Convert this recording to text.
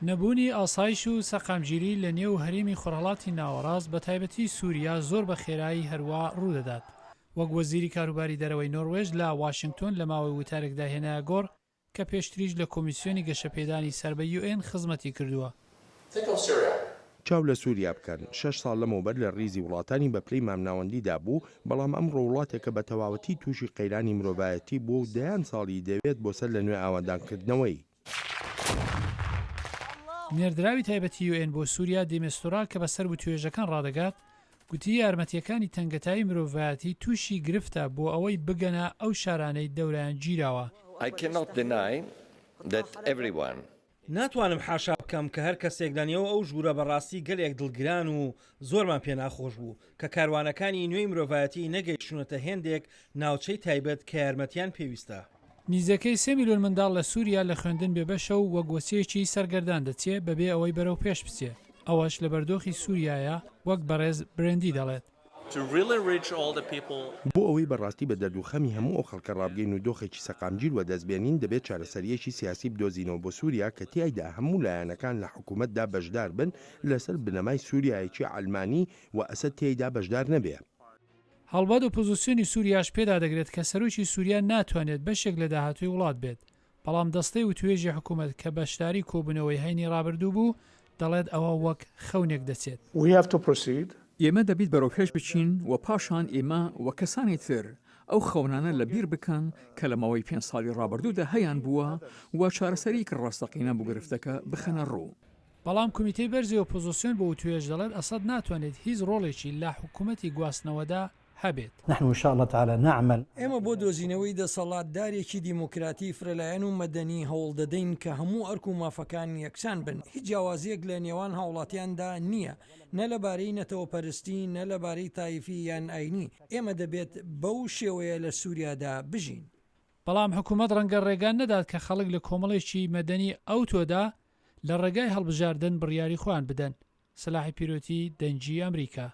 نەبوونی ئاسایش و سەقامگیری لە نێو هەرێمی خۆرهەڵاتی ناوەڕاست بە تایبەتی سووریا زۆر بە خێرایی هەروە ڕوودەدات. وەک وەزیری کاروباری دەرەوەی نۆروێژ لە واشنگتۆن لە ماوەی وتارێکدا هێنایە گۆڕ کە پێشتریش لە کۆمیسیۆنی گەشەپێدانی سەر بە UN خزمەتی کردووە. چاو لە سووریا بکەن 6 ساڵ لەمەوبەر لە ڕیزی وڵاتانی بە پلەی مامناوەندیدا بوو، بەڵام ئەمڕۆ وڵاتێکە بە تەواوەتی تووشی قەیرانی مرۆڤایەتی بوو و دەیان ساڵی دەوێت بۆ سەر لە نوێ ئاوادانکردنەوەی. نێردراوی تایبەتی UN بۆ سووریا دیمەستۆرا کە بەسەر بوو توێژەکان ڕادەگات، گوتی یارمەتیەکانی تەنگەتایی مرۆڤایەتی تووشی گرفتە بۆ ئەوەی بگەنە ئەو شارانەی دەوران گیراوە. ناتوانم حاشا بکەم کە هەر کەسێک لەنێەوە ئەو ژوورە بەڕاستی گەلێک دڵگران و زۆرمان پێ ناخۆش بوو کە کاروانەکانی نوێی مرۆڤایەتی نەگەیشتونەتە هێندێک ناوچەی تایبەت کە یارمەتیان پێویستە. نیزەکەی 3 میلیۆن منداڵ لە سووریا لە خوێندن بێبەشە و وەک وەسیەکی سەرگەردان دەچێت بەبێ ئەوەی بەرەو پێش بچێت. ئەوەش لە بەردۆخی سووریایە وەک بەڕێز برندی دەڵێت. بۆ ئەوەی بەڕاستی بە دەردوخەمی هەموو ئەو خەڵکە ڕابگەین و دۆخێکی سەقامگیر و دەستبێنین دەبێت چارەسەریەکی سیاسی بدۆزینەوە بۆ سووریا کە تیایدا هەموو لایەنەکان لە حکوومەتدا بەشدار بن لەسەر بنەمای سووریایەکی ئەلمانی و ئەسەد تیایدا بەشدار نەبێ. هەڵبەت ئۆپۆزیسیۆنی سووریاش پێدا دەگرێت کە سەرۆکی سووریا ناتوانێت بەشێک لە داهاتووی وڵات بێت، بەڵام دەستەی و توێژی حکوومەت کە بەشداری کۆبوونەوەی هەینی ڕابردوو بوو دەڵێت ئەوە وەک خەونێک دەچێت. ئێمە دەبیت بەرەو پێش بچین و پاشان ئێمە وە کەسانی تر ئەو خەونانە لە بیر بکەن کە لە ماوەی 5 ساڵی ڕابردوودا هەیان بووە و چارەسەریەکی ڕاستەقینە بۆ گرفتەکە بخەنە ڕوو. بەڵام کۆمیتەی بەرزی ئۆپۆزیسیۆن بۆ توێژ دەڵێت ئەسەد ناتوانێت هیچ ڕۆڵێکی لە حکوومەتی گواستنەوەدا هەبێت. نحن إن شاء الله تعالى نعمل. ئێمە بۆ دۆزینەوەی دەسەڵاتدارێکی دیموکراتی فرەلایەن و مەدەنی هەوڵ دەدەین کە هەموو ئەرک و مافەکان یەکسان بن. هیچ جیاوازیەک لە نێوان هاوڵاتیاندا نییە، نە لەبارەی نەتەوەپەرستی نە لەبارەی تایفی یان ئاینی. ئێمە دەبێت بەو شێوەیە لە سووریادا بژین. بەڵام حکوومەت ڕەنگە ڕێگان نەدات کە خەڵک لە کۆمەڵێکی مەدەنی ئەو تۆدا لە ڕێگای هەڵبژاردن بڕیاری خوان بدەن. سلاحی پیرۆتی دەنگی ئەمریکا.